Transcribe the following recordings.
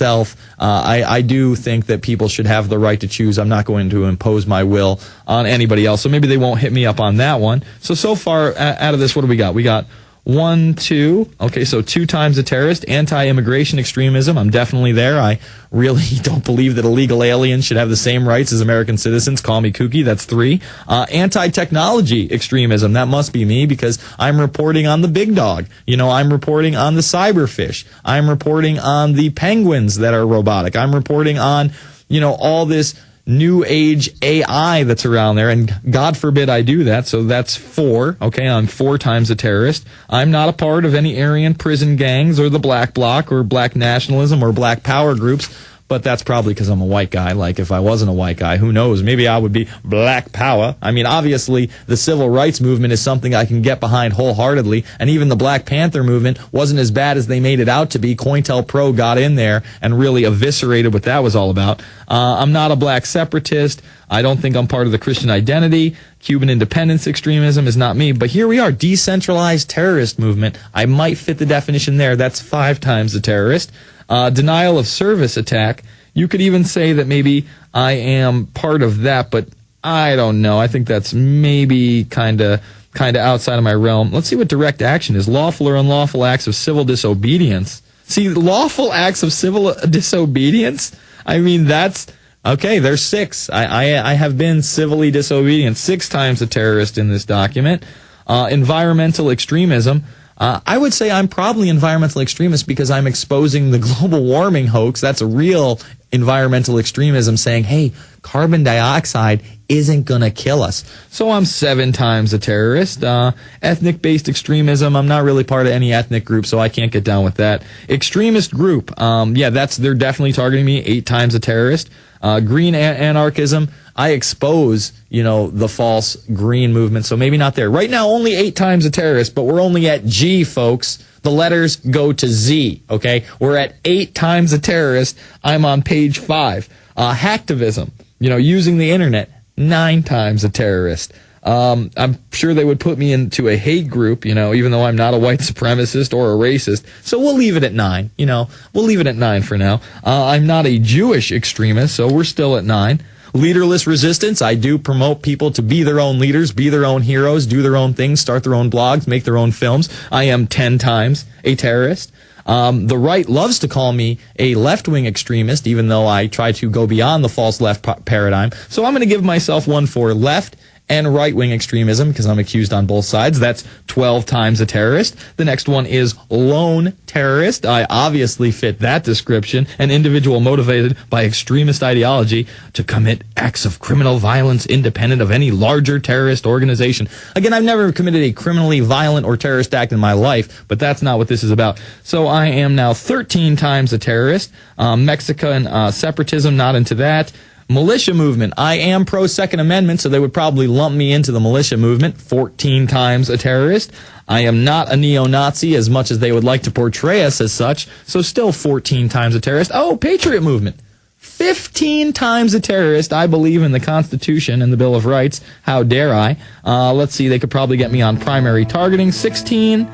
I do think that people should have the right to choose. I'm not going to impose my will on anybody else, so maybe they won't hit me up on that one. So far out of this, what do we got? We got 1, 2. Okay, so 2 times a terrorist. Anti-immigration extremism. I'm definitely there. I really don't believe that illegal aliens should have the same rights as American citizens. Call me kooky. That's 3. Anti-technology extremism. That must be me because I'm reporting on the big dog. I'm reporting on the cyberfish. I'm reporting on the penguins that are robotic. I'm reporting on, all this new age AI that's around there, and God forbid I do that, so that's 4. Okay, I'm 4 times a terrorist. I'm not a part of any Aryan prison gangs or the Black Bloc or Black nationalism or Black power groups, but that's probably because I'm a white guy. Like, if I wasn't a white guy, who knows? Maybe I would be Black Power. I mean, obviously, the civil rights movement is something I can get behind wholeheartedly, and even the Black Panther movement wasn't as bad as they made it out to be. COINTELPRO got in there and really eviscerated what that was all about. I'm not a black separatist. I don't think I'm part of the Christian identity. Cuban independence extremism is not me. But here we are, decentralized terrorist movement. I might fit the definition there. That's 5 times a terrorist. Denial of service attack. You could even say that maybe I am part of that, but I don't know. I think that's maybe kind of outside of my realm. Let's see what direct action is. Lawful or unlawful acts of civil disobedience. See, lawful acts of civil disobedience? I mean, that's... Okay, there's 6. I have been civilly disobedient 6 times a terrorist in this document. Environmental extremism. I would say I'm probably environmental extremist because I'm exposing the global warming hoax. That's a real environmental extremism saying, hey, carbon dioxide isn't going to kill us. So I'm 7 times a terrorist. Ethnic-based extremism. I'm not really part of any ethnic group, so I can't get down with that. Extremist group. They're definitely targeting me. 8 times a terrorist. Green anarchism. I expose, the false green movement, so maybe not there. Right now, only 8 times a terrorist, but we're only at G, folks. The letters go to Z, okay? We're at 8 times a terrorist. I'm on page 5. Hacktivism, using the internet, 9 times a terrorist. I'm sure they would put me into a hate group, even though I'm not a white supremacist or a racist. So we'll leave it at 9, we'll leave it at 9 for now. I'm not a Jewish extremist, so we're still at 9. Leaderless resistance. I do promote people to be their own leaders, be their own heroes, do their own things, start their own blogs, make their own films. I am 10 times a terrorist. The right loves to call me a left-wing extremist, even though I try to go beyond the false left paradigm. So I'm going to give myself one for left and right-wing extremism because I'm accused on both sides. That's 12 times a terrorist. The next one is lone terrorist. I obviously fit that description. An individual motivated by extremist ideology to commit acts of criminal violence independent of any larger terrorist organization. Again, I've never committed a criminally violent or terrorist act in my life, but that's not what this is about. So I am now 13 times a terrorist. Mexican separatism, not into that. Militia movement. I am pro-Second Amendment, so they would probably lump me into the militia movement. 14 times a terrorist. I am not a neo-Nazi as much as they would like to portray us as such, so still 14 times a terrorist. Oh, Patriot movement. 15 times a terrorist. I believe in the Constitution and the Bill of Rights. How dare I? Let's see, they could probably get me on primary targeting. 16.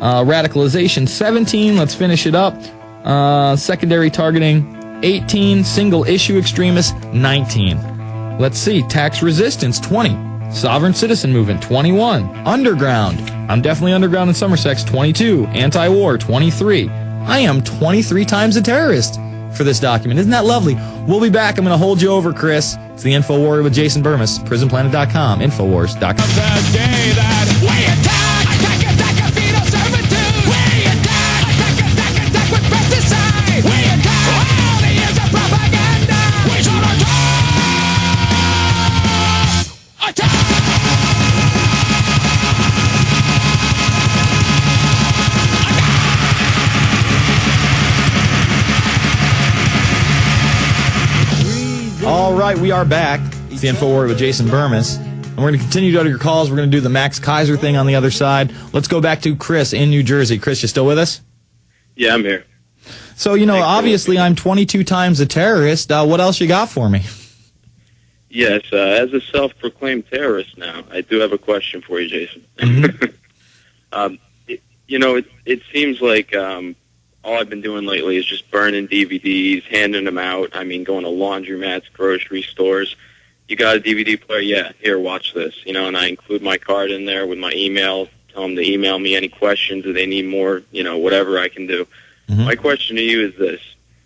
Radicalization. 17. Let's finish it up. Secondary targeting. 18, single issue extremists, 19. Let's see, tax resistance, 20. Sovereign citizen movement, 21. Underground, I'm definitely underground in Somerset, 22. Anti-war, 23. I am 23 times a terrorist for this document. Isn't that lovely? We'll be back. I'm going to hold you over, Chris. It's the Infowarrior with Jason Bermas, prisonplanet.com, Infowars.com. The day that we attack penal servitude. We attack with pesticide. We attack. Propaganda! We shall attack! All right, we are back. It's the Infowarrior with Jason Bermas. And we're going to continue to go to your calls. We're going to do the Max Kaiser thing on the other side. Let's go back to Chris in New Jersey. Chris, you still with us? Yeah, I'm here. So, obviously I'm 22 times a terrorist. What else you got for me? Yes, as a self-proclaimed terrorist now, I do have a question for you, Jason. Mm-hmm. It seems like all I've been doing lately is just burning DVDs, handing them out. I mean, going to laundromats, grocery stores. You got a DVD player? Yeah, here, watch this. You know, and I include my card in there with my email. Tell them to email me any questions if they need more, you know, whatever I can do. Mm-hmm. My question to you is this.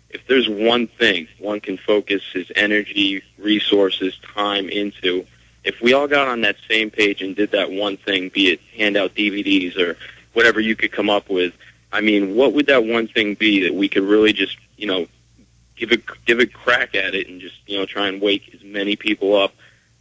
If there's one thing one can focus his energy, resources, time into, if we all got on that same page and did that one thing, be it hand out DVDs or whatever you could come up with, I mean, what would that one thing be that we could really just, you know, give a crack at it and just, you know, try and wake as many people up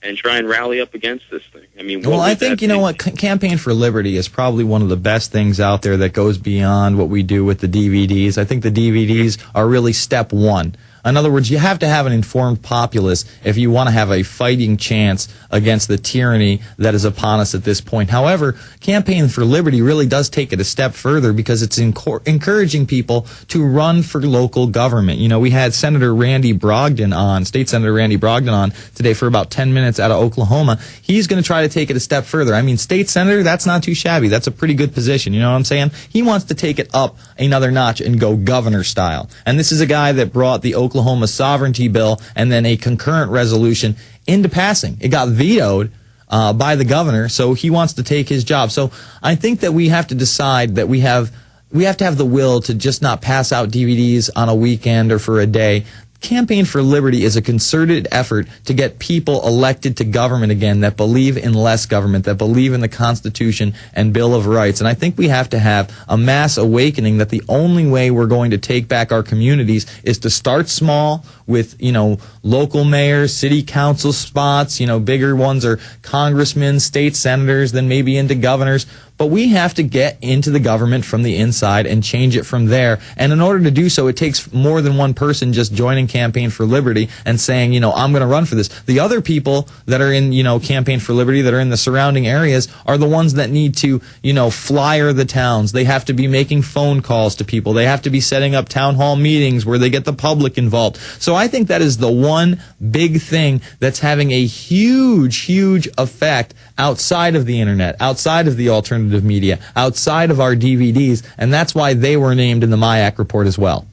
and try and rally up against this thing? I mean, well, I think, you know what, Campaign for Liberty is probably one of the best things out there that goes beyond what we do with the DVDs. I think the DVDs are really step one. In other words, you have to have an informed populace if you want to have a fighting chance against the tyranny that is upon us at this point. However, Campaign for Liberty really does take it a step further because it's encouraging people to run for local government. You know, we had Senator Randy Brogdon on, State Senator Randy Brogdon on today for about 10 minutes out of Oklahoma. He's going to try to take it a step further. I mean, state senator, that's not too shabby. That's a pretty good position. You know what I'm saying? He wants to take it up another notch and go governor style. And this is a guy that brought the Oklahoma sovereignty bill and then a concurrent resolution into passing. It got vetoed by the governor, so he wants to take his job. So I think that we have to decide that we have to have the will to just not pass out DVDs on a weekend or for a day. Campaign for Liberty is a concerted effort to get people elected to government again that believe in less government, that believe in the Constitution and Bill of Rights. And I think we have to have a mass awakening that the only way we're going to take back our communities is to start small with, you know, local mayors, city council spots, you know, bigger ones are congressmen, state senators, then maybe into governors. But we have to get into the government from the inside and change it from there. And in order to do so, it takes more than one person just joining Campaign for Liberty and saying, you know, I'm going to run for this. The other people that are in, you know, Campaign for Liberty that are in the surrounding areas are the ones that need to, you know, flyer the towns. They have to be making phone calls to people. They have to be setting up town hall meetings where they get the public involved. So I think that is the one big thing that's having a huge, huge effect outside of the internet, outside of the alternative media, outside of our DVDs, and that's why they were named in the MIAC report as well.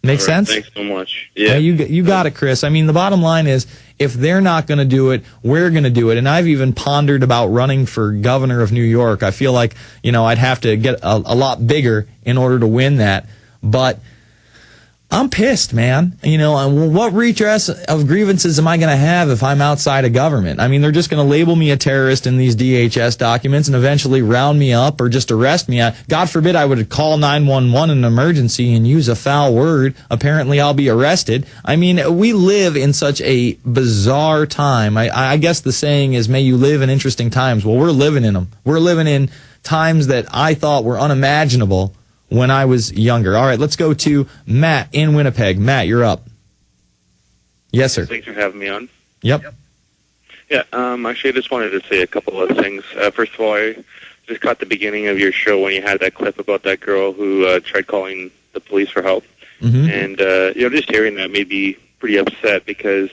Make sense? Thanks so much. Yeah, you got it, Chris. I mean, the bottom line is, if they're not going to do it, we're going to do it. And I've even pondered about running for governor of New York. I feel like, you know, I'd have to get a lot bigger in order to win that. But I'm pissed, man. You know, what redress of grievances am I going to have if I'm outside of government? I mean, they're just going to label me a terrorist in these DHS documents and eventually round me up or just arrest me. God forbid I would call 911 in an emergency and use a foul word. Apparently I'll be arrested. I mean, we live in such a bizarre time. I guess the saying is, may you live in interesting times. Well, we're living in them. We're living in times that I thought were unimaginable when I was younger. All right, let's go to Matt in Winnipeg. Matt, you're up. Yes, sir. Thanks for having me on. Yep. Yeah, actually, I just wanted to say a couple of things. First of all, I just caught the beginning of your show when you had that clip about that girl who tried calling the police for help. Mm-hmm. And, you know, just hearing that made me pretty upset because,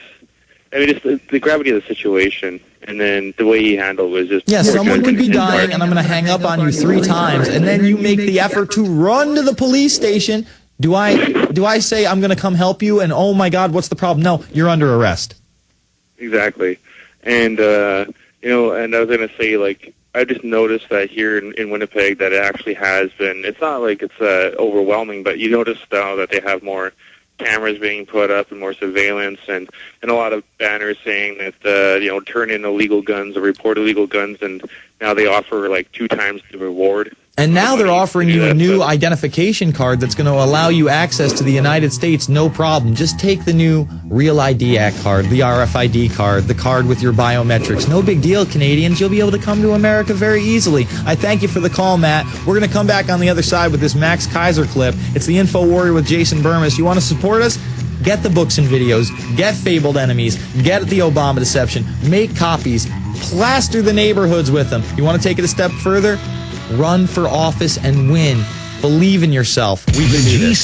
I mean, just the gravity of the situation and then the way he handled was just... Yeah, someone could be dying and I'm going to hang up on you 3 times and then you make the effort to run to the police station. Do I say I'm going to come help you and, oh, my God, what's the problem? No, you're under arrest. Exactly. And, you know, and I was going to say, like, I just noticed that here in Winnipeg that it actually has been... It's not like it's overwhelming, but you notice now that they have more cameras being put up and more surveillance and a lot of banners saying that, you know, turn in illegal guns or report illegal guns, and now they offer like 2 times the reward. And now they're offering you a new identification card that's going to allow you access to the United States, no problem. Just take the new Real ID Act card, the RFID card, the card with your biometrics. No big deal, Canadians. You'll be able to come to America very easily. I thank you for the call, Matt. We're going to come back on the other side with this Max Kaiser clip. It's the Infowarrior with Jason Bermas. You want to support us? Get the books and videos. Get Fabled Enemies. Get the Obama Deception. Make copies. Plaster the neighborhoods with them. You want to take it a step further? Run for office and win. Believe in yourself. We can do this.